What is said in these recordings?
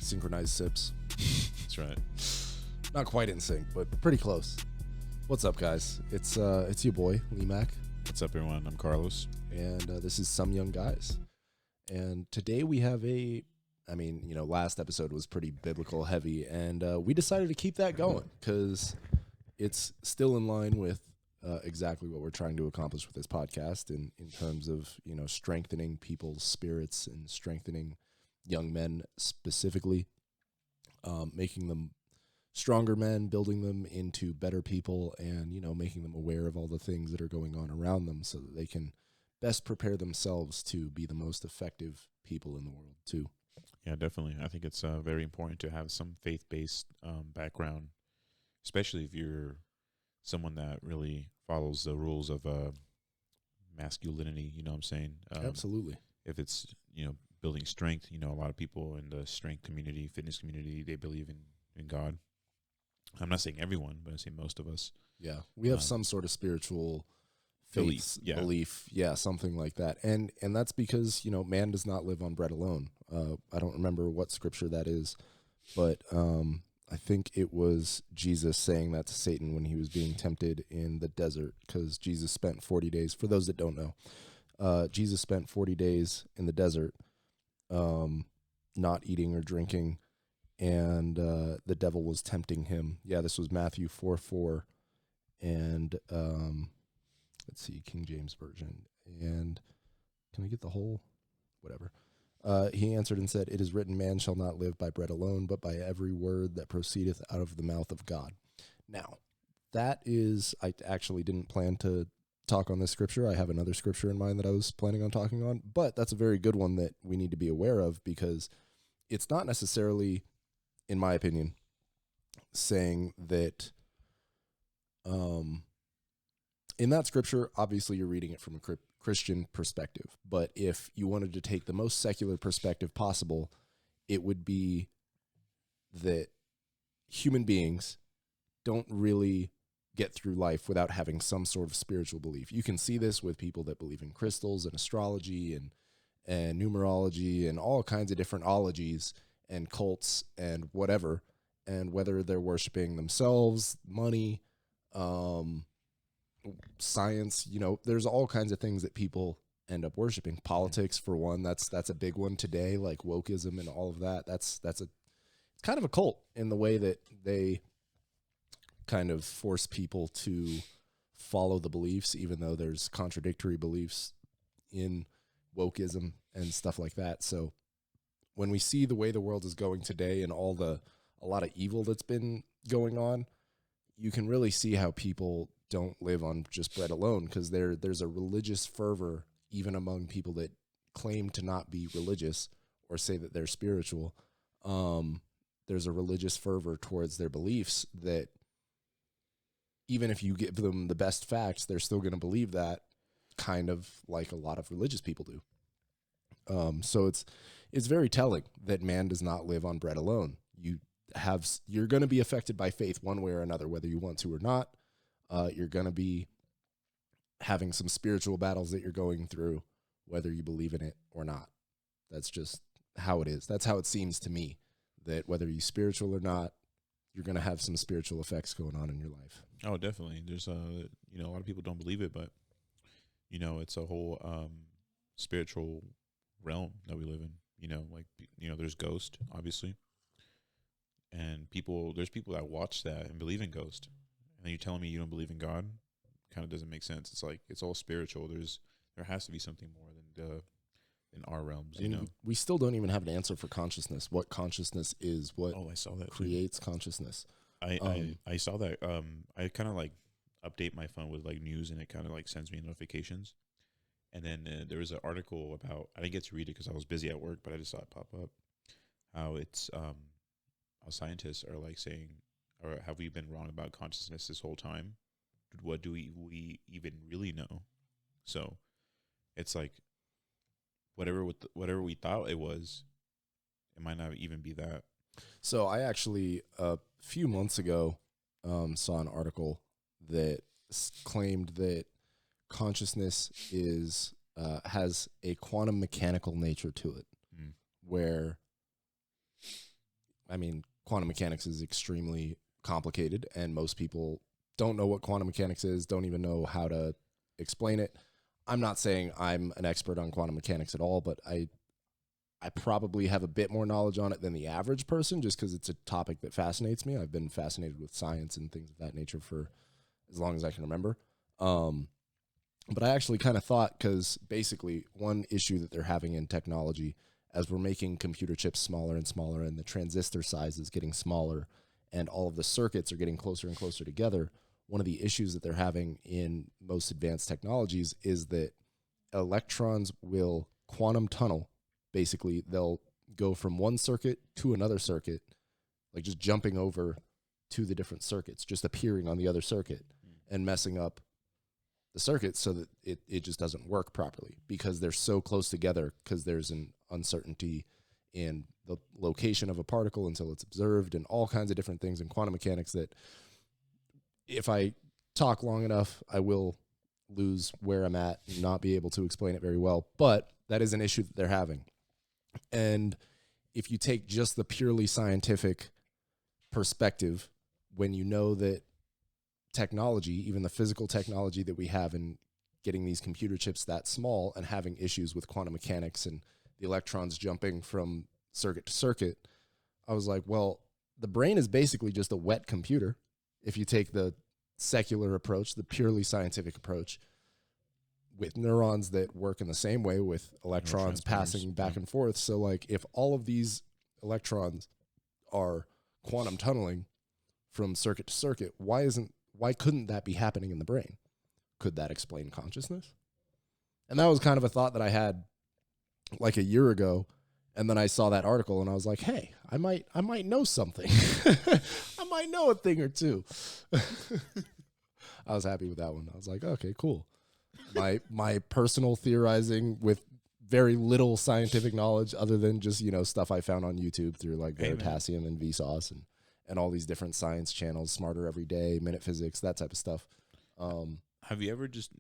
synchronized sips. That's right. Not quite in sync, but pretty close. What's up, guys? It's your boy Lemac, What's up, everyone? I'm Carlos. and this is SumYungGuys. And today we have last episode was pretty biblical heavy, and we decided to keep that going because it's still in line with exactly what we're trying to accomplish with this podcast in terms of, strengthening people's spirits and strengthening young men specifically, making them stronger men, building them into better people, and, making them aware of all the things that are going on around them so that they can best prepare themselves to be the most effective people in the world too. Yeah, definitely. I think it's very important to have some faith-based background, especially if you're someone that really follows the rules of masculinity, you know what I'm saying? Absolutely. If it's, building strength, a lot of people in the strength community, fitness community, they believe in God. I'm not saying everyone, but I say most of us. Yeah. We have some sort of spiritual faith, belief. Yeah, something like that. And that's because, man does not live on bread alone. I don't remember what scripture that is, but I think it was Jesus saying that to Satan when he was being tempted in the desert, because Jesus spent 40 days. For those that don't know, Jesus spent 40 days in the desert, not eating or drinking, and the devil was tempting him. Yeah, this was Matthew 4:4, and let's see, King James Version. And can I get the whole? Whatever. He answered and said, "It is written, man shall not live by bread alone, but by every word that proceedeth out of the mouth of God." Now, that is, I actually didn't plan to talk on this scripture. I have another scripture in mind that I was planning on talking on, but that's a very good one that we need to be aware of, because it's not necessarily, in my opinion, saying that in that scripture, obviously you're reading it from a Christian perspective, but if you wanted to take the most secular perspective possible, it would be that human beings don't really get through life without having some sort of spiritual belief. You can see this with people that believe in crystals and astrology and numerology and all kinds of different ologies and cults and whatever, and whether they're worshiping themselves, money, science, there's all kinds of things that people end up worshiping. Politics, for one, that's a big one today, like wokeism and all of that. That's a kind of a cult in the way that they kind of force people to follow the beliefs, even though there's contradictory beliefs in wokeism and stuff like that. So when we see the way the world is going today and a lot of evil that's been going on, you can really see how people don't live on just bread alone, because there's a religious fervor even among people that claim to not be religious or say that they're spiritual. There's a religious fervor towards their beliefs that even if you give them the best facts, they're still going to believe that, kind of like a lot of religious people do. So it's very telling that man does not live on bread alone. You're going to be affected by faith one way or another, whether you want to or not. You're going to be having some spiritual battles that you're going through, whether you believe in it or not. That's just how it is. That's how it seems to me, that whether you're spiritual or not, you're going to have some spiritual effects going on in your life. Oh, definitely. There's a lot of people don't believe it, but it's a whole spiritual realm that we live in. There's ghost, obviously, and there's people that watch that and believe in ghost. And then you're telling me you don't believe in God? Kind of doesn't make sense. It's like it's all spiritual. There has to be something more than in our realms. We still don't even have an answer for consciousness. What consciousness is? What I saw that creates consciousness? I saw that. I kind of like update my phone with like news, and it kind of like sends me notifications. And then there was an article about, I didn't get to read it because I was busy at work, but I just saw it pop up. How it's how scientists are like saying, or have we been wrong about consciousness this whole time? What do we even really know? So it's like whatever we thought it was, it might not even be that. So I actually a few months ago saw an article that claimed that consciousness has a quantum mechanical nature to it, where I mean, quantum mechanics is extremely complicated, and most people don't know what quantum mechanics is, don't even know how to explain it. I'm not saying I'm an expert on quantum mechanics at all, but I probably have a bit more knowledge on it than the average person, just because it's a topic that fascinates me. I've been fascinated with science and things of that nature for as long as I can remember. But I actually kind of thought, because basically one issue that they're having in technology, as we're making computer chips smaller and smaller, and the transistor size is getting smaller, and all of the circuits are getting closer and closer together, one of the issues that they're having in most advanced technologies is that electrons will quantum tunnel. Basically, they'll go from one circuit to another circuit, like just jumping over to the different circuits, just appearing on the other circuit and messing up the circuit so that it just doesn't work properly, because they're so close together, because there's an uncertainty in the location of a particle until it's observed, and all kinds of different things in quantum mechanics that if I talk long enough, I will lose where I'm at and not be able to explain it very well. But that is an issue that they're having. And if you take just the purely scientific perspective, when you know that technology, even the physical technology that we have in getting these computer chips that small and having issues with quantum mechanics and the electrons jumping from circuit to circuit, I was like, well, the brain is basically just a wet computer. If you take the secular approach, the purely scientific approach, with neurons that work in the same way, with electrons passing back and forth. So like, if all of these electrons are quantum tunneling from circuit to circuit, why couldn't that be happening in the brain? Could that explain consciousness? And that was kind of a thought that I had like a year ago. And then I saw that article and I was like, hey, I might know something. I might know a thing or two. I was happy with that one. I was like, okay, cool. My personal theorizing with very little scientific knowledge other than just, stuff I found on YouTube through like Veritasium and Vsauce and all these different science channels, Smarter Every Day, Minute Physics, that type of stuff. Have you ever just,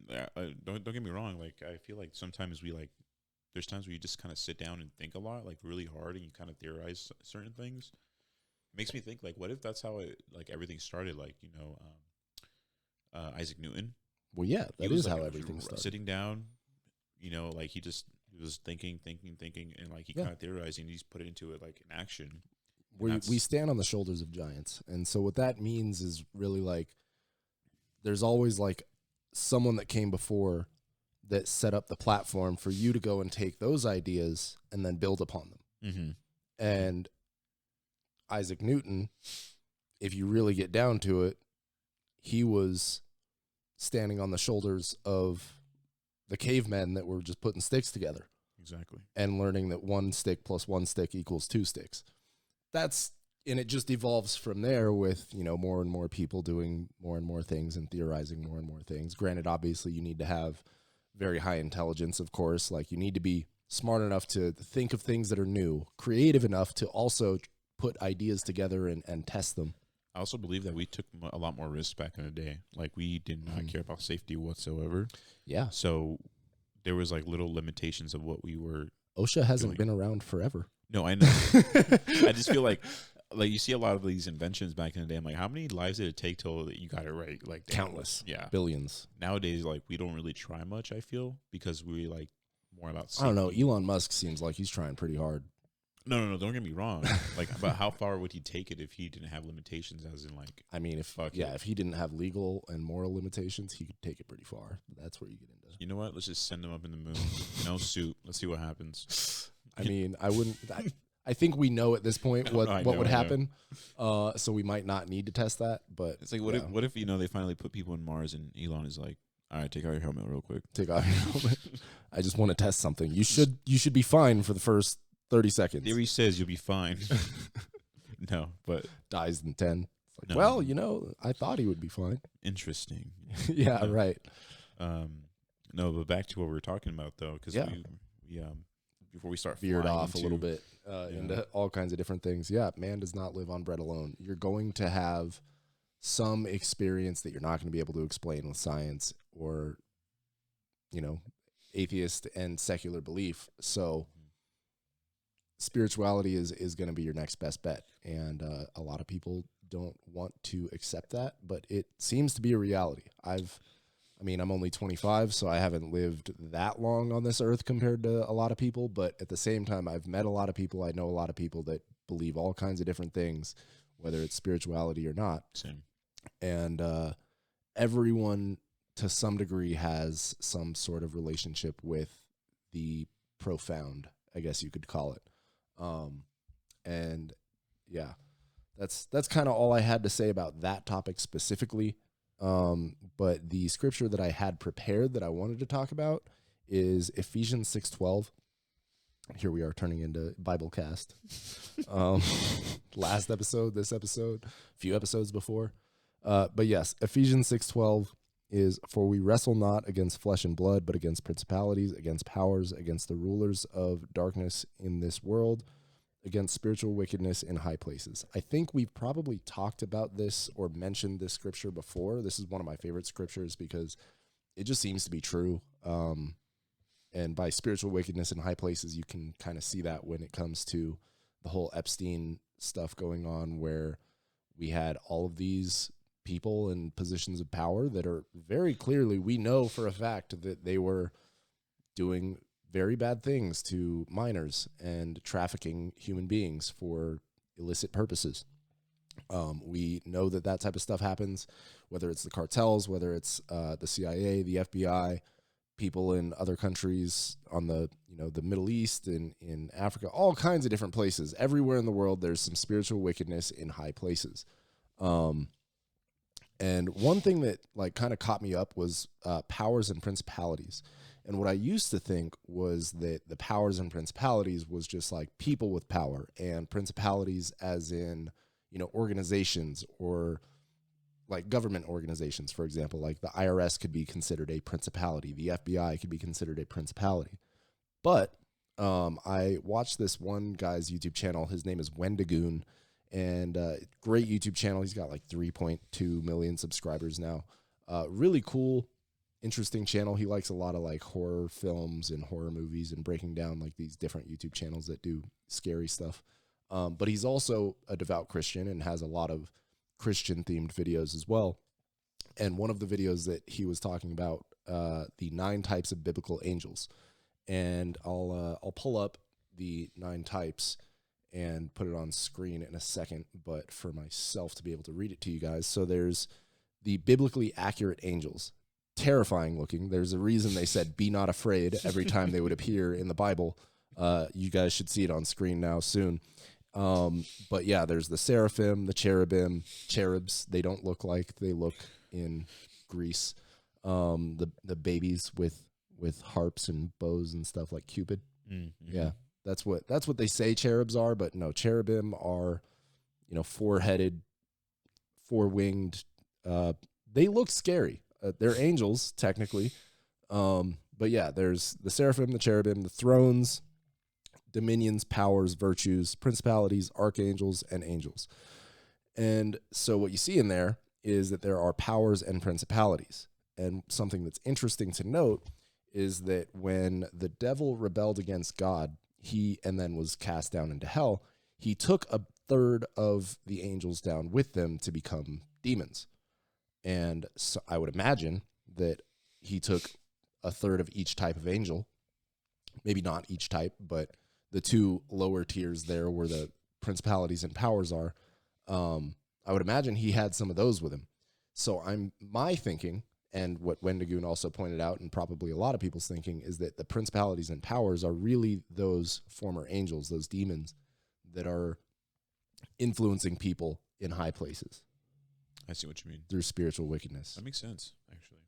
don't get me wrong, like I feel like sometimes there's times where you just kind of sit down and think a lot, like really hard, and you kind of theorize certain things. It makes me think, like, what if that's how everything started? Like, Isaac Newton. Well, yeah, that is how everything started. Sitting down, like he was thinking, and like he kind of theorized, and he's put it into like an action. We stand on the shoulders of giants, and so what that means is really like there's always like someone that came before that set up the platform for you to go and take those ideas and then build upon them. Mm-hmm. And Isaac Newton, if you really get down to it, he was standing on the shoulders of the cavemen that were just putting sticks together. Exactly. And learning that 1 stick plus 1 stick equals 2 sticks. And it just evolves from there with, more and more people doing more and more things and theorizing more and more things. Granted, obviously, you need to have very high intelligence, of course. Like, you need to be smart enough to think of things that are new, creative enough to also put ideas together and test them. I also believe that we took a lot more risks back in the day. Like, we did not care about safety whatsoever. Yeah. So there was like little limitations of what we were. OSHA hasn't been around forever. No, I know. I just feel like you see a lot of these inventions back in the day. I'm like, how many lives did it take till you got it right? Like countless. Yeah. Billions. Nowadays, like, we don't really try much, I feel, because we like more about safety. I don't know. Elon Musk seems like he's trying pretty hard. No, don't get me wrong. Like, but how far would he take it if he didn't have limitations? As in, like, I mean, if he didn't have legal and moral limitations, he could take it pretty far. That's where you get into. You know what? Let's just send him up in the moon. No suit. Let's see what happens. I mean, I wouldn't. I think we know at this point what would happen. So we might not need to test that. But it's like, what if they finally put people in Mars and Elon is like, all right, take out your helmet real quick. Take out your helmet. I just want to test something. You should be fine for the first 30 seconds. Theory says you'll be fine. No, but dies in 10. It's like, well, I thought he would be fine. Interesting. Yeah, right. No, but back to what we were talking about though, because we before we start veered off a little bit into all kinds of different things. Yeah, man does not live on bread alone. You're going to have some experience that you're not going to be able to explain with science or, atheist and secular belief. So spirituality is going to be your next best bet. And a lot of people don't want to accept that, but it seems to be a reality. I'm only 25, so I haven't lived that long on this earth compared to a lot of people. But at the same time, I've met a lot of people. I know a lot of people that believe all kinds of different things, whether it's spirituality or not. Same. And everyone, to some degree, has some sort of relationship with the profound, I guess you could call it. And yeah, that's kind of all I had to say about that topic specifically. But the scripture that I had prepared that I wanted to talk about is Ephesians 6:12. Here we are turning into Biblecast. Last episode, this episode, a few episodes before. But yes, Ephesians 6:12 is, "For we wrestle not against flesh and blood, but against principalities, against powers, against the rulers of darkness in this world, against spiritual wickedness in high places." I think we've probably talked about this or mentioned this scripture before. This is one of my favorite scriptures because it just seems to be true. And by spiritual wickedness in high places, you can kind of see that when it comes to the whole Epstein stuff going on, where we had all of these people in positions of power that are very clearly, we know for a fact that they were doing very bad things to minors and trafficking human beings for illicit purposes. We know that type of stuff happens, whether it's the cartels, whether it's the CIA, the FBI, people in other countries on the Middle East and in Africa, all kinds of different places. Everywhere in the world, there's some spiritual wickedness in high places. And one thing that kind of caught me up was powers and principalities. And what I used to think was that the powers and principalities was just like people with power, and principalities as in, organizations or like government organizations, for example, like the IRS could be considered a principality. The FBI could be considered a principality. But I watched this one guy's YouTube channel. His name is Wendigoon, and great YouTube channel. He's got like 3.2 million subscribers now. Really cool, interesting channel. He likes a lot of like horror films and horror movies and breaking down like these different YouTube channels that do scary stuff. But he's also a devout Christian and has a lot of Christian themed videos as well. And one of the videos that he was talking about, the 9 types of biblical angels. And I'll pull up the 9 types and put it on screen in a second, but for myself to be able to read it to you guys. So there's the biblically accurate angels, terrifying looking. There's a reason they said, "Be not afraid," every time they would appear in the Bible. You guys should see it on screen now soon. But yeah, there's the seraphim, the cherubim, cherubs. They don't look like they look in Greece. The babies with harps and bows and stuff like Cupid. Mm-hmm. Yeah, that's what they say cherubs are. But no, cherubim are, 4-headed, 4-winged. They look scary. They're angels technically. But yeah, there's the seraphim, the cherubim, the thrones, dominions, powers, virtues, principalities, archangels, and angels. And so what you see in there is that there are powers and principalities. And something that's interesting to note is that when the devil rebelled against God, and then was cast down into hell, he took a third of the angels down with them to become demons. And so I would imagine that he took a third of each type of angel, maybe not each type, but the 2 lower tiers there where the principalities and powers are. I would imagine he had some of those with him. So my thinking, and what Wendigoon also pointed out, and probably a lot of people's thinking, is that the principalities and powers are really those former angels, those demons that are influencing people in high places. I see what you mean. Through spiritual wickedness. That makes sense, actually.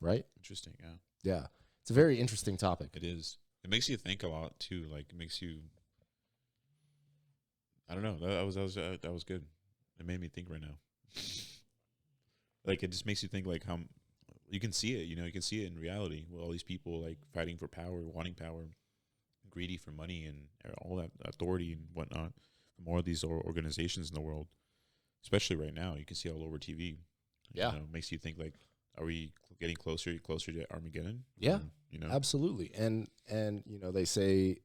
Right? Interesting, yeah. Yeah. It's a very interesting topic. It is. It makes you think a lot, too. Like, it makes you... I don't know. That was good. It made me think right now. Like, it just makes you think, like, how... You can see it, you can see it in reality. With all these people, like, fighting for power, wanting power, greedy for money and all that authority and whatnot. More of these organizations in the world. Especially right now, you can see all over TV. Yeah, it makes you think like, are we getting closer to Armageddon? Yeah, absolutely. And they say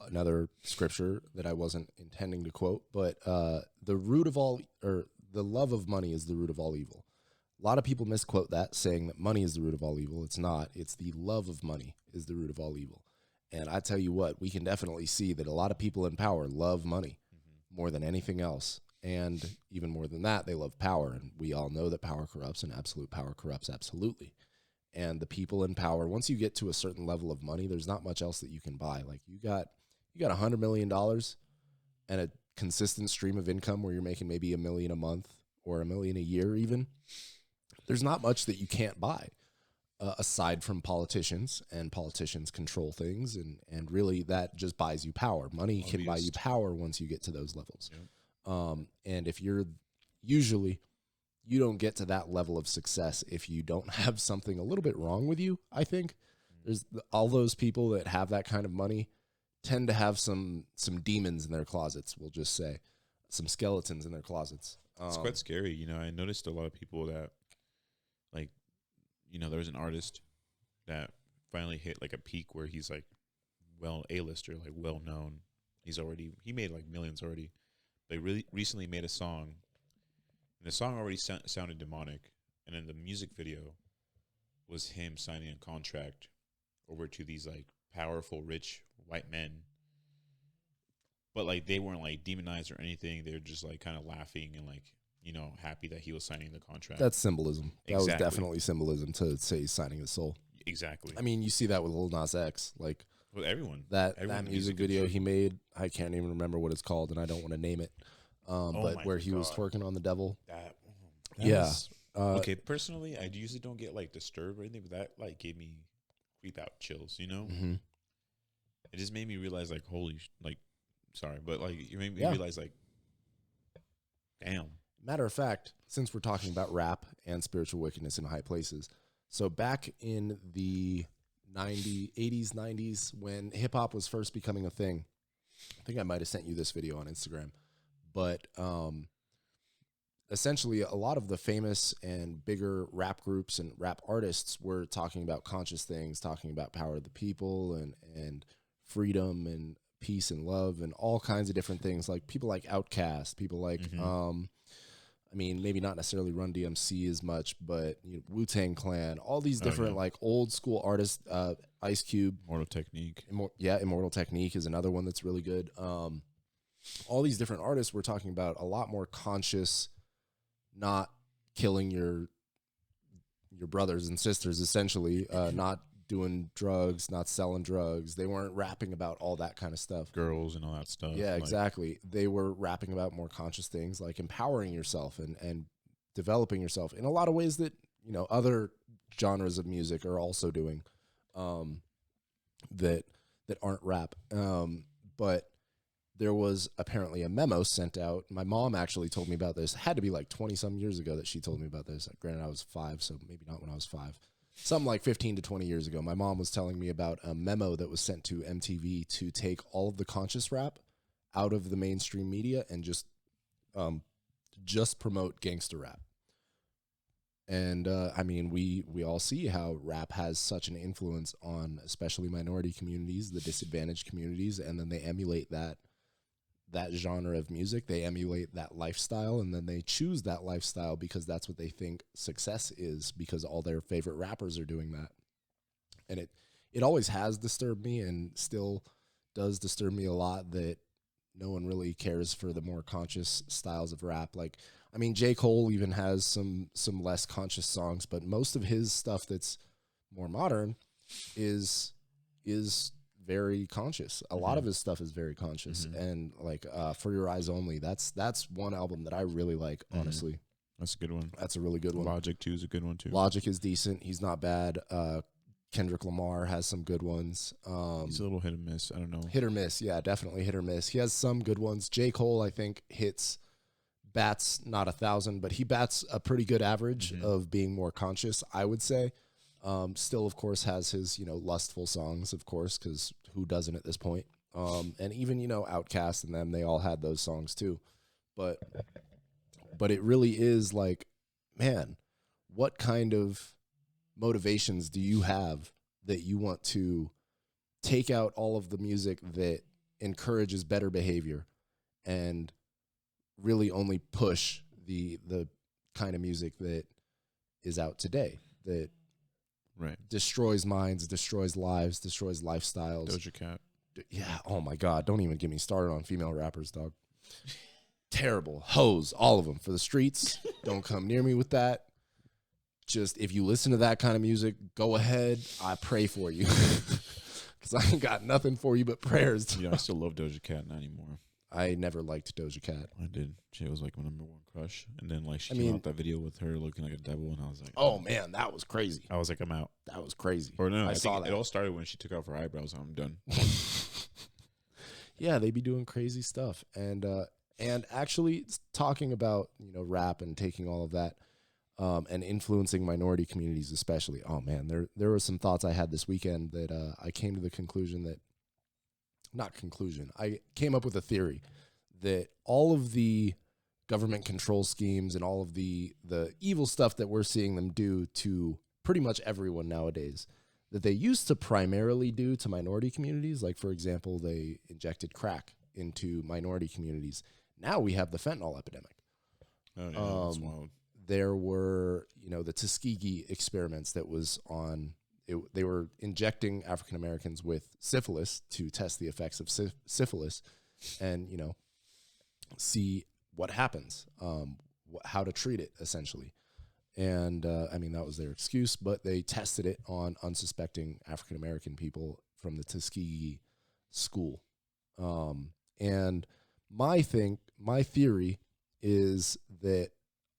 another scripture that I wasn't intending to quote, but the root of all, or the love of money is the root of all evil. A lot of people misquote that, saying that money is the root of all evil. It's not. It's the love of money is the root of all evil. And I tell you what, we can definitely see that a lot of people in power love money more than anything else. And even more than that, they love power. And we all know that power corrupts, and absolute power corrupts absolutely. And the people in power, once you get to a certain level of money, there's not much else that you can buy. Like you got $100 million and a consistent stream of income where you're making maybe $1 million a month or $1 million a year even. There's not much that you can't buy aside from politicians, and politicians control things. And really that just buys you power. Money can buy you power once you get to those levels. Yep. And if you're usually, you don't get to that level of success if you don't have something a little bit wrong with you. I think there's all those people that have that kind of money tend to have some demons in their closets. We'll just say some skeletons in their closets. It's quite scary. You know, I noticed a lot of people that, like, you know, there was an artist that finally hit like a peak where he's like, well, A-lister, like well known. He made like millions already. But he really recently made a song, and the song already sounded demonic. And then the music video was him signing a contract over to these like powerful, rich white men. But like they weren't like demonized or anything. They were just like kind of laughing and like, you know, happy that he was signing the contract. That's symbolism. Exactly. That was definitely symbolism to say he's signing his soul. Exactly. I mean, you see that with Lil Nas X. Like, with everyone. That music video he made, I can't even remember what it's called, and I don't want to name it. But where he was twerking on the devil. Yeah. Okay, personally, I usually don't get like disturbed or anything, but that like gave me creep out chills, you know? Mm-hmm. It just made me realize like, sorry, but like it made me realize like, damn. Matter of fact, since we're talking about rap and spiritual wickedness in high places, so back in the 80s, 90s, when hip-hop was first becoming a thing, I think I might have sent you this video on Instagram, but essentially a lot of the famous and bigger rap groups and rap artists were talking about conscious things, talking about power of the people and freedom and peace and love and all kinds of different things. Like people like Outkast, people like I mean, maybe not necessarily Run DMC as much, but Wu-Tang Clan, all these different like old school artists, Ice Cube. Immortal Technique. Immortal Technique is another one that's really good. All these different artists were talking about a lot more conscious, not killing your brothers and sisters, essentially, not doing drugs, not selling drugs. They weren't rapping about all that kind of stuff. Girls and all that stuff. Yeah, exactly. They were rapping about more conscious things like empowering yourself and developing yourself in a lot of ways that, you know, other genres of music are also doing that aren't rap. But there was apparently a memo sent out. My mom actually told me about this. It had to be like 20-some years ago that she told me about this. Granted, I was 5, so maybe not when I was 5. Something like 15 to 20 years ago, my mom was telling me about a memo that was sent to MTV to take all of the conscious rap out of the mainstream media and just promote gangster rap. And I mean, we all see how rap has such an influence on especially minority communities, the disadvantaged communities, and then they emulate that genre of music. They emulate that lifestyle, and then they choose that lifestyle because that's what they think success is, because all their favorite rappers are doing that. And it always has disturbed me and still does disturb me a lot that no one really cares for the more conscious styles of rap. Like, I mean, J. Cole even has some less conscious songs, but most of his stuff that's more modern is very conscious. A lot of his stuff is very conscious, and like For Your Eyes Only, that's one album that I really like, honestly. That's a good one. That's a really good one. Logic too is a good one too. Logic is decent. He's not bad. Kendrick Lamar has some good ones. He's a little hit or miss. I don't know. Hit or miss, yeah, definitely hit or miss. He has some good ones. J. Cole, I think, bats not 1,000, but he bats a pretty good average of being more conscious, I would say. Still, of course, has his, lustful songs, of course, because who doesn't at this point? And even, Outkast and them, they all had those songs too. But it really is like, man, what kind of motivations do you have that you want to take out all of the music that encourages better behavior and really only push the kind of music that is out today that destroys minds, destroys lives, destroys lifestyles. Doja Cat. Yeah. Oh my God. Don't even get me started on female rappers, dog. Terrible. Hoes, all of them for the streets. Don't come near me with that. Just if you listen to that kind of music, go ahead. I pray for you. Because I ain't got nothing for you but prayers. Yeah, I still love Doja Cat, not anymore. I never liked Doja Cat. I did. She was like my number one crush. And then like she came out that video with her looking like a devil, and I was like, oh man, that was crazy. I was like, I'm out. That was crazy. Or no, I saw think that. it all started when she took off her eyebrows. I'm done. Yeah, they be doing crazy stuff. And actually talking about, rap and taking all of that and influencing minority communities especially. Oh man, there were some thoughts I had this weekend that I came to the conclusion that I came up with a theory that all of the government control schemes and all of the evil stuff that we're seeing them do to pretty much everyone nowadays, that they used to primarily do to minority communities. Like, for example, they injected crack into minority communities. Now we have the fentanyl epidemic. Oh, yeah, that's wild. There were, the Tuskegee experiments that was on. They were injecting African Americans with syphilis to test the effects of syphilis and, see what happens, how to treat it, essentially. And, that was their excuse, but they tested it on unsuspecting African American people from the Tuskegee school. And my theory is that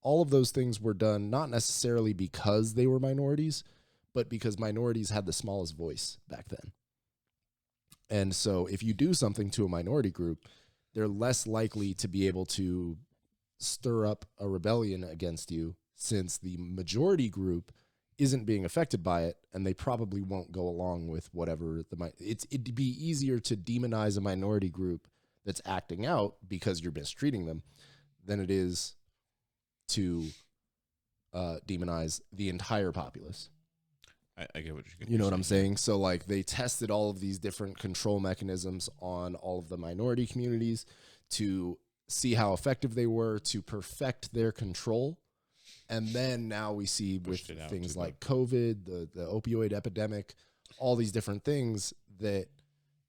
all of those things were done not necessarily because they were minorities, but because minorities had the smallest voice back then. And so if you do something to a minority group, they're less likely to be able to stir up a rebellion against you, since the majority group isn't being affected by it, and they probably won't go along with whatever it'd be easier to demonize a minority group that's acting out because you're mistreating them than it is to demonize the entire populace. I get what you're You know what I'm saying? So, like, they tested all of these different control mechanisms on all of the minority communities to see how effective they were to perfect their control. And then now we see with things like COVID, the opioid epidemic, all these different things, that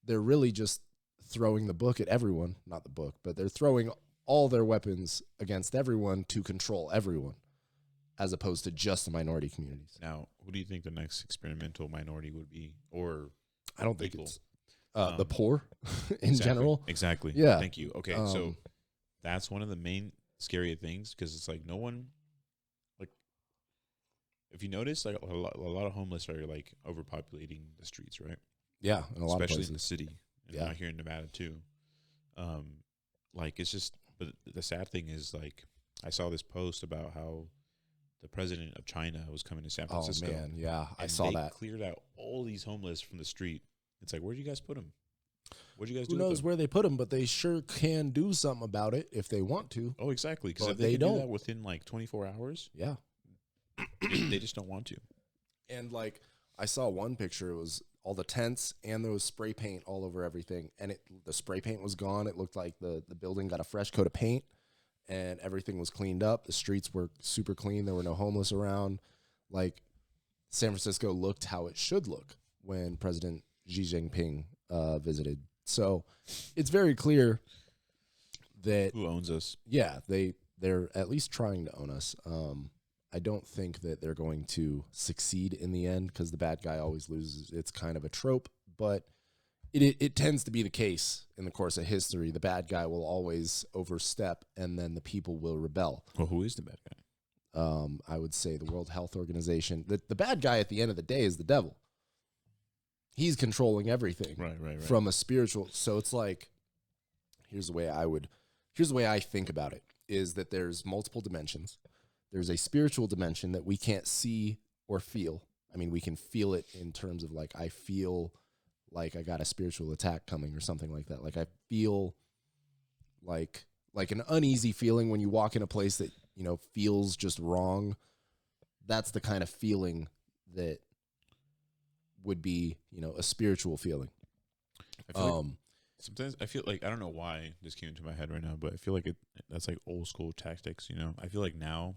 they're really just throwing the book at everyone. Not the book, but they're throwing all their weapons against everyone to control everyone, as opposed to just the minority communities. Now, who do you think the next experimental minority would be? Or I don't think it's the poor in general. Exactly. Yeah. Thank you. Okay, so that's one of the main scary things, because it's like no one, like, if you notice, like a lot of homeless are like overpopulating the streets, right? Yeah, in a lot of especially places. in the city, and out here in Nevada too. Like, it's just, but the sad thing is, like, I saw this post about how the president of China was coming to San Francisco. Oh man, yeah, I saw that. Cleared out all these homeless from the street. It's like, where'd you guys put them? What'd you guys do? Who knows where they put them, but they sure can do something about it if they want to. Oh, exactly. Because if they can don't do that within like 24 hours, yeah, they just don't want to. And like, I saw one picture. It was all the tents, and there was spray paint all over everything. And the spray paint was gone. It looked like the building got a fresh coat of paint, and everything was cleaned up. The streets were super clean. There were no homeless around. Like, San Francisco looked how it should look when President Xi Jinping visited. So it's very clear that who owns us? Yeah, they're at least trying to own us. I don't think that they're going to succeed in the end, because the bad guy always loses. It's kind of a trope, but it tends to be the case in the course of history. The bad guy will always overstep, and then the people will rebel. Well, who is the bad guy? I would say the World Health Organization. The bad guy at the end of the day is the devil. He's controlling everything, right. From a spiritual. So it's like, here's the way I think about it, is that there's multiple dimensions. There's a spiritual dimension that we can't see or feel. I mean, we can feel it in terms of, like, I feel like I got a spiritual attack coming or something like that. Like, I feel like an uneasy feeling when you walk in a place that, feels just wrong. That's the kind of feeling that would be, a spiritual feeling. I feel like Sometimes I feel like I don't know why this came into my head right now, but I feel like that's like old school tactics. I feel like now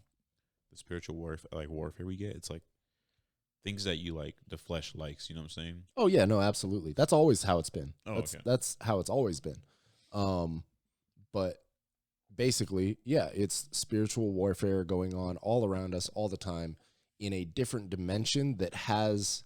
the spiritual warfare we get, it's like things that you like the flesh likes. You know what I'm saying? Oh yeah, no, absolutely. That's always how it's been. Oh, That's okay. that's how it's always been. But basically, yeah, it's spiritual warfare going on all around us all the time in a different dimension that has,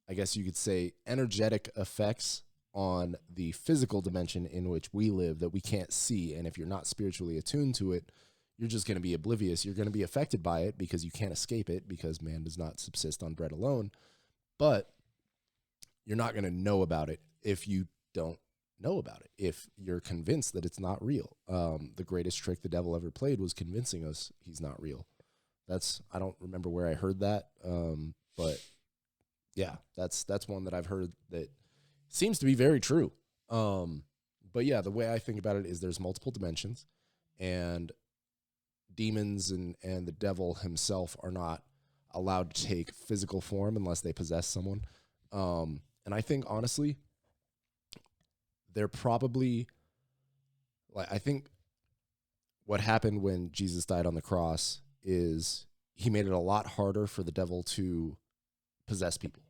I guess you could say, energetic effects on the physical dimension in which we live that we can't see. And if you're not spiritually attuned to it, you're just going to be oblivious. You're going to be affected by it because you can't escape it, because man does not subsist on bread alone. But you're not going to know about it if you don't know about it, if you're convinced that it's not real. The greatest trick the devil ever played was convincing us he's not real. I don't remember where I heard that, but yeah, that's one that I've heard that seems to be very true. But yeah, the way I think about it is there's multiple dimensions, and demons and the devil himself are not allowed to take physical form unless they possess someone. And I think, honestly, they're probably, like, I think what happened when Jesus died on the cross is he made it a lot harder for the devil to possess people.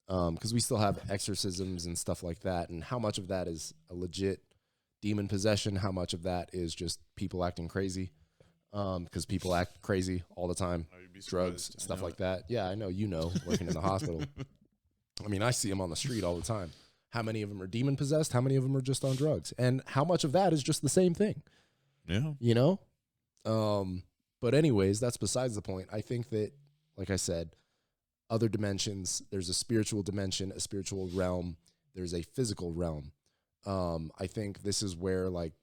Because we still have exorcisms and stuff like that. And how much of that is a legit demon possession? How much of that is just people acting crazy? Because people act crazy all the time. Drugs, stuff like that. Yeah, I know, working in the hospital. I mean, I see them on the street all the time. How many of them are demon possessed? How many of them are just on drugs? And how much of that is just the same thing? Yeah. But anyways, that's besides the point. I think that, like I said, other dimensions, there's a spiritual dimension, a spiritual realm, there's a physical realm. I think this is where, like,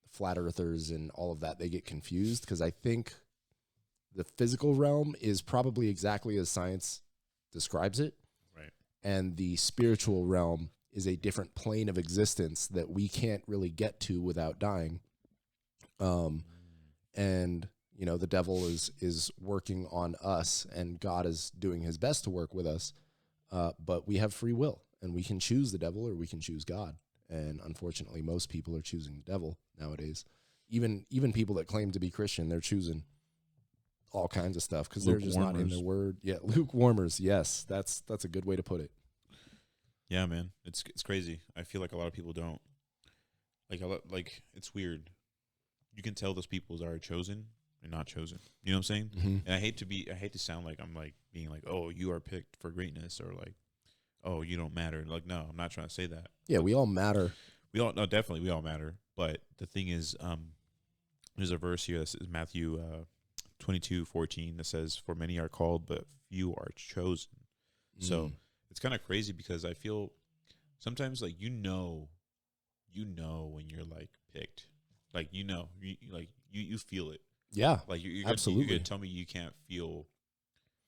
flat earthers and all of that, they get confused, because I think the physical realm is probably exactly as science describes it. Right. And the spiritual realm is a different plane of existence that we can't really get to without dying. And the devil is working on us, and God is doing his best to work with us. But we have free will, and we can choose the devil or we can choose God. And unfortunately, most people are choosing the devil nowadays. Even people that claim to be Christian, they're choosing all kinds of stuff because they're just not in their word. Yeah, lukewarmers. Yes, that's a good way to put it. Yeah, man, it's crazy. I feel like a lot of people don't like it's weird. You can tell those people are chosen and not chosen. You know what I'm saying? Mm-hmm. And I hate to sound like I'm like being like, oh, you are picked for greatness, or like, oh, you don't matter. Like, no, I'm not trying to say that. Yeah, we all matter. Definitely we all matter. But the thing is, there's a verse here that says Matthew 22:14 that says, "For many are called, but few are chosen." So it's kind of crazy because I feel sometimes like when you're like picked, like you feel it. Yeah, like you're absolutely. You're gonna tell me you can't feel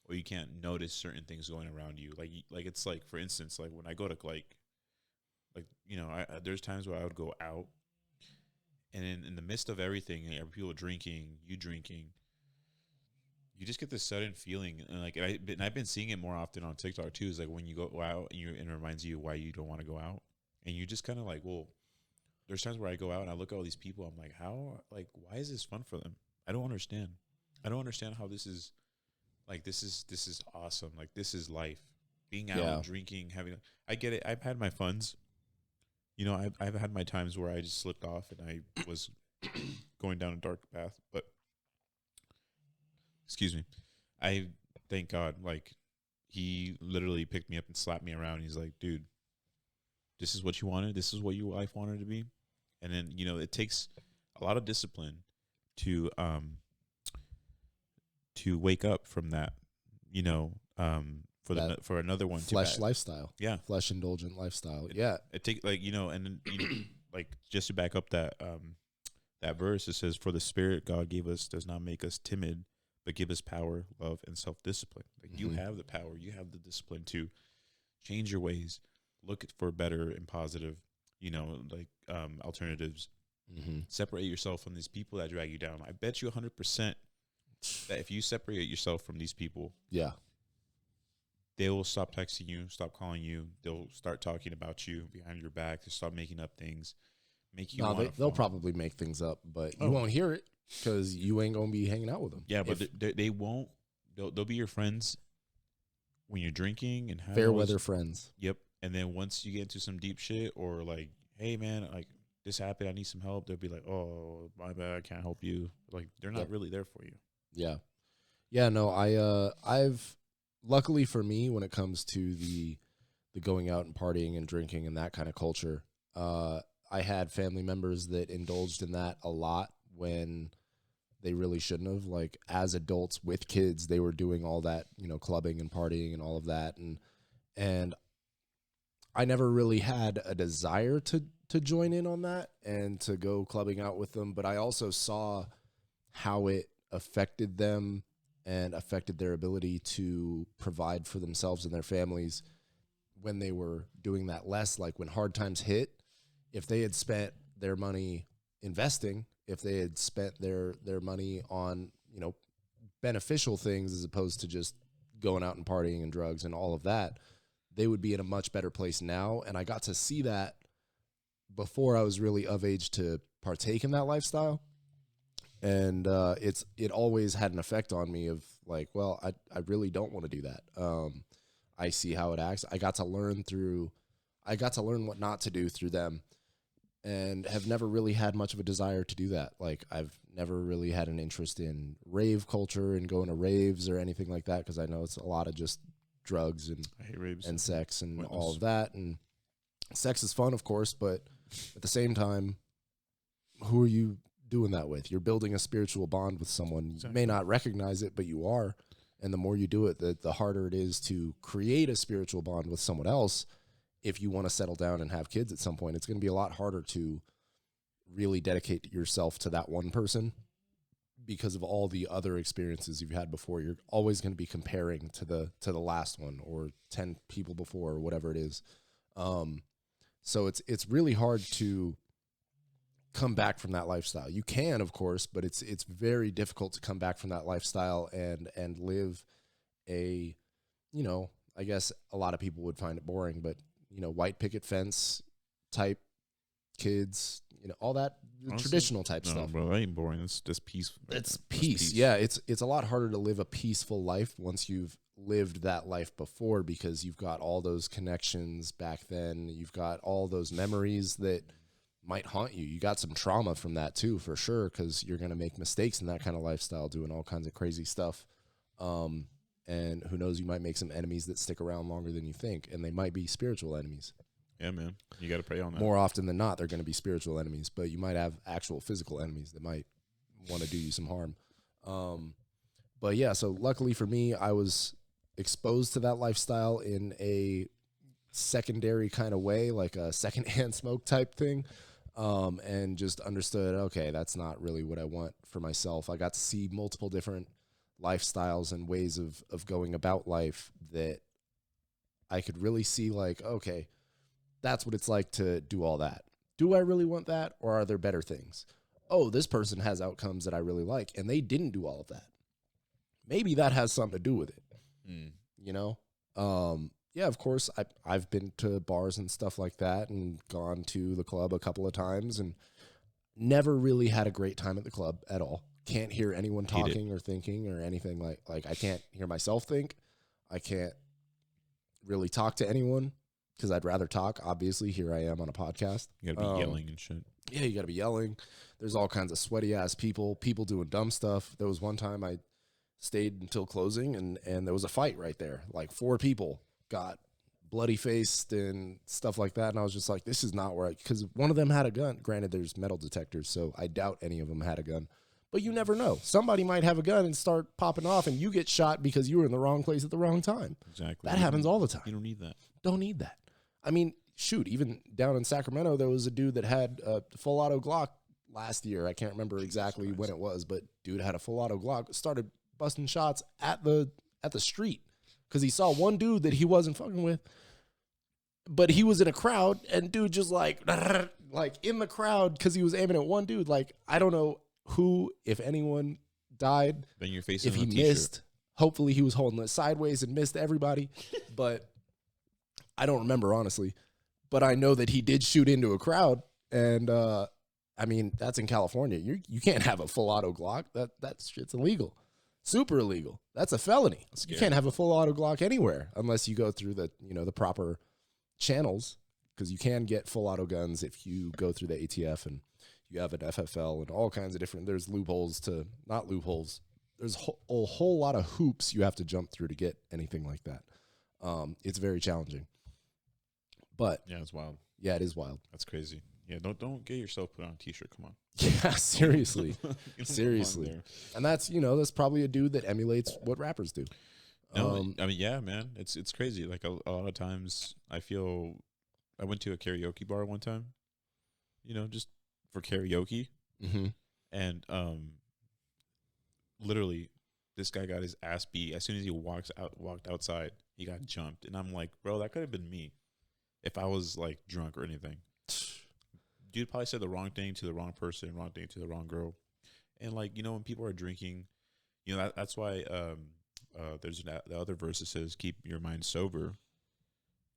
or you can't notice certain things going around you. Like it's like, for instance, like when I go to there's times where I would go out, and in the midst of everything, people drinking, you just get this sudden feeling, and I've been seeing it more often on TikTok too. Is like when you go out and it reminds you why you don't want to go out, and you just kind of like, well, there's times where I go out and I look at all these people, I'm like, why is this fun for them? I don't understand. I don't understand how this is awesome. Like, this is life. Being out, drinking, I get it. I've had my funs. I've had my times where I just slipped off and I was going down a dark path, but excuse me. I thank God, like, he literally picked me up and slapped me around. He's like, dude, this is what you wanted. This is what your life wanted to be. And then, it takes a lot of discipline to wake up from that, for another one, flesh lifestyle. Yeah. Flesh indulgent lifestyle. It take and then, like, just to back up that verse, it says, "For the Spirit God gave us does not make us timid, but give us power, love, and self-discipline." Like, you have the power, you have the discipline to change your ways, look for better and positive, alternatives. Separate yourself from these people that drag you down. I bet you 100% that if you separate yourself from these people, they will stop texting you, stop calling you. They'll start talking about you behind your back. They'll start making up things, make you. No, they'll probably make things up, but you won't hear it because you ain't gonna be hanging out with them. Yeah, but they won't. They'll be your friends when you're drinking and fair weather friends. Yep. And then once you get into some deep shit or like, hey man, like this happened, I need some help. They'll be like, oh my bad, I can't help you. Like they're not really there for you. Yeah. Yeah. No, I've luckily for me when it comes to the going out and partying and drinking and that kind of culture, I had family members that indulged in that a lot when they really shouldn't have. Like as adults with kids, they were doing all that, clubbing and partying and all of that. And I never really had a desire to join in on that and to go clubbing out with them. But I also saw how it affected them and affected their ability to provide for themselves and their families when they were doing that less. Like when hard times hit, if they had spent their money investing, if they had spent their money on, beneficial things as opposed to just going out and partying and drugs and all of that, they would be in a much better place now. And I got to see that before I was really of age to partake in that lifestyle. And it always had an effect on me of like, well, I really don't want to do that. I see how it acts. I got to learn what not to do through them, and have never really had much of a desire to do that. Like I've never really had an interest in rave culture and going to raves or anything like that, because I know it's a lot of just drugs and sex and all of that. And sex is fun, of course, but at the same time, who are you doing that with? You're building a spiritual bond with someone. Exactly. You may not recognize it, but you are. And the more you do it, the harder it is to create a spiritual bond with someone else. If you want to settle down and have kids at some point, it's going to be a lot harder to really dedicate yourself to that one person because of all the other experiences you've had before. You're always going to be comparing to the last one or 10 people before or whatever it is. So it's really hard to come back from that lifestyle. You can, of course, but it's very difficult to come back from that lifestyle and live a, I guess a lot of people would find it boring, but white picket fence type kids, all that traditional type stuff. Bro, that ain't boring. It's just peaceful. It's peace. Yeah, it's a lot harder to live a peaceful life once you've lived that life before, because you've got all those connections back then. You've got all those memories that might haunt you. You got some trauma from that too, for sure, because you're going to make mistakes in that kind of lifestyle, doing all kinds of crazy stuff. And who knows, you might make some enemies that stick around longer than you think, and they might be spiritual enemies. Yeah, man. You got to pray on that. More often than not, they're going to be spiritual enemies, but you might have actual physical enemies that might want to do you some harm. But yeah, so luckily for me, I was exposed to that lifestyle in a secondary kind of way, like a secondhand smoke type thing, and just understood, okay, that's not really what I want for myself. I got to see multiple different lifestyles and ways of going about life that I could really see, like, okay, that's what it's like to do all that. Do I really want that, or are there better things? Oh, this person has outcomes that I really like, and they didn't do all of that. Maybe that has something to do with it. Yeah, of course, I've been to bars and stuff like that and gone to the club a couple of times and never really had a great time at the club at all. Can't hear anyone talking or thinking or anything like I can't hear myself think. I can't really talk to anyone because I'd rather talk. Obviously, here I am on a podcast. You gotta be yelling and shit. Yeah, you gotta be yelling. There's all kinds of sweaty ass people doing dumb stuff. There was one time I stayed until closing and there was a fight right there. Like 4 people got bloody faced and stuff like that. And I was just like, this is not where because one of them had a gun. Granted, there's metal detectors, so I doubt any of them had a gun. But you never know. Somebody might have a gun and start popping off, and you get shot because you were in the wrong place at the wrong time. Exactly. That happens all the time. You don't need that. Don't need that. I mean, shoot, even down in Sacramento, there was a dude that had a full auto Glock last year. I can't remember exactly when it was, but dude had a full auto Glock, started busting shots at the street because he saw one dude that he wasn't fucking with, but he was in a crowd, and dude just like in the crowd because he was aiming at one dude. Like, I don't know who, if anyone, died. Then your face if he missed. Hopefully he was holding it sideways and missed everybody, but I don't remember, honestly. But I know that he did shoot into a crowd, and I mean, that's in California. You can't have a full auto Glock. That shit's illegal. Super illegal. That's a felony. You can't have a full auto Glock anywhere unless you go through the proper channels, because you can get full auto guns if you go through the ATF and you have an FFL and all kinds of different, there's loopholes to, not loopholes. There's a whole lot of hoops you have to jump through to get anything like that. It's very challenging. But yeah, it's wild. Yeah, it is wild. That's crazy. Yeah, don't get yourself put on a t-shirt. Come on. Yeah, seriously. Seriously. And that's probably a dude that emulates what rappers do. No, I mean, yeah, man. It's crazy. Like a lot of times I went to a karaoke bar one time, just for karaoke. Mm-hmm. And literally this guy got his ass beat. As soon as he walked outside, he got jumped. And I'm like, bro, that could have been me if I was like drunk or anything. Dude probably said the wrong thing to the wrong person, wrong thing to the wrong girl. And like, when people are drinking, that's why there's the other verse that says, keep your mind sober,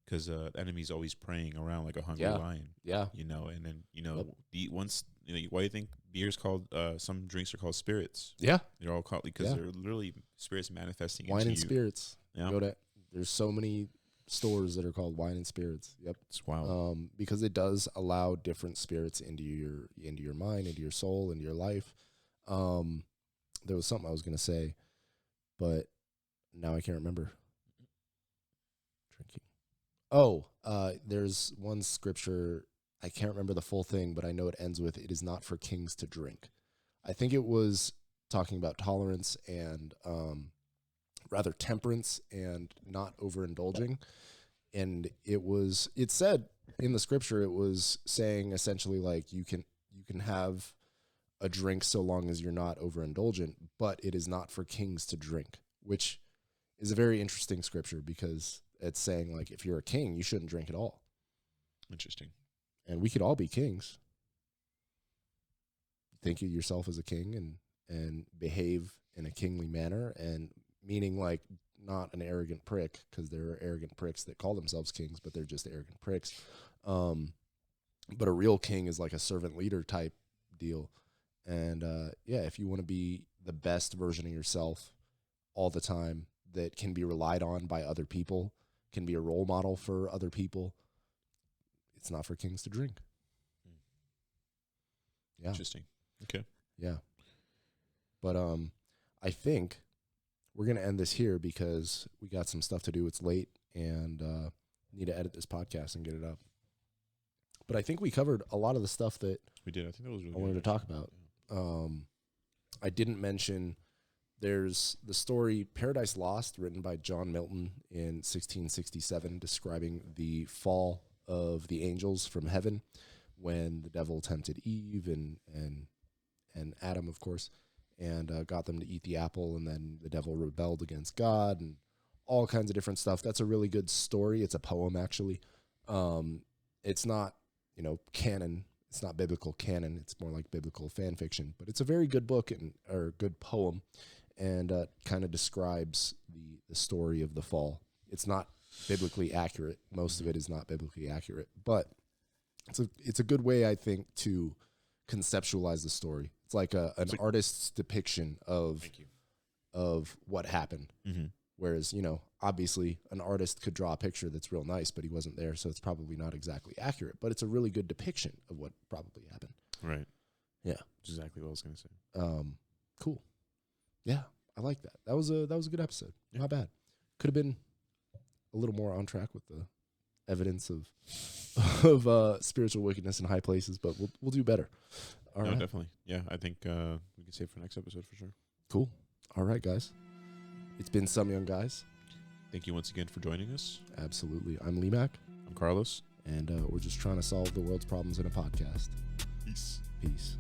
because the enemy's always preying around like a hungry lion. Yeah. And then, why do you think beer's called, some drinks are called spirits? Yeah. They're all called, because they're literally spirits manifesting wine into and you. Spirits. Yeah. There's so many stores that are called wine and spirits. Yep. It's wild. Because it does allow different spirits into your mind, into your soul, into your life. There was something I was going to say, but now I can't remember. Drinking. There's one scripture. I can't remember the full thing, but I know it ends with, it is not for kings to drink. I think it was talking about tolerance and, rather temperance and not overindulging. And it said in the scripture, it was saying essentially like you can have a drink so long as you're not overindulgent, but it is not for kings to drink, which is a very interesting scripture, because it's saying like, if you're a king, you shouldn't drink at all. Interesting. And we could all be kings. Think of yourself as a king and behave in a kingly manner, and meaning like not an arrogant prick, because there are arrogant pricks that call themselves kings, but they're just arrogant pricks. But a real king is like a servant leader type deal. And if you want to be the best version of yourself all the time, that can be relied on by other people, can be a role model for other people, it's not for kings to drink. Yeah. Interesting. Okay. Yeah. But I think we're going to end this here, because we got some stuff to do. It's late, and need to edit this podcast and get it up. But I think we covered a lot of the stuff that we did. I think that was really I wanted to talk about. I didn't mention, there's the story Paradise Lost, written by John Milton in 1667, describing the fall of the angels from heaven when the devil tempted Eve and Adam, of course, and got them to eat the apple, and then the devil rebelled against God and all kinds of different stuff. That's a really good story. It's a poem, actually. It's not, canon. It's not biblical canon. It's more like biblical fan fiction, but it's a very good book or good poem, and kind of describes the story of the fall. It's not biblically accurate. Most of it is not biblically accurate, but it's a good way, I think, to conceptualize the story. It's like an artist's depiction of what happened. Mm-hmm. Whereas, obviously an artist could draw a picture that's real nice, but he wasn't there, so it's probably not exactly accurate, but it's a really good depiction of what probably happened. Right. Yeah. That's exactly what I was going to say. Cool. Yeah, I like that. That was a good episode. Yeah. Not bad. Could have been a little more on track with the evidence of spiritual wickedness in high places, but we'll do better. All right. Definitely. Yeah, I think we can save for next episode for sure. Cool. All right, guys. It's been Some Young Guys. Thank you once again for joining us. Absolutely. I'm Lemac. I'm Carlos. And we're just trying to solve the world's problems in a podcast. Peace. Peace.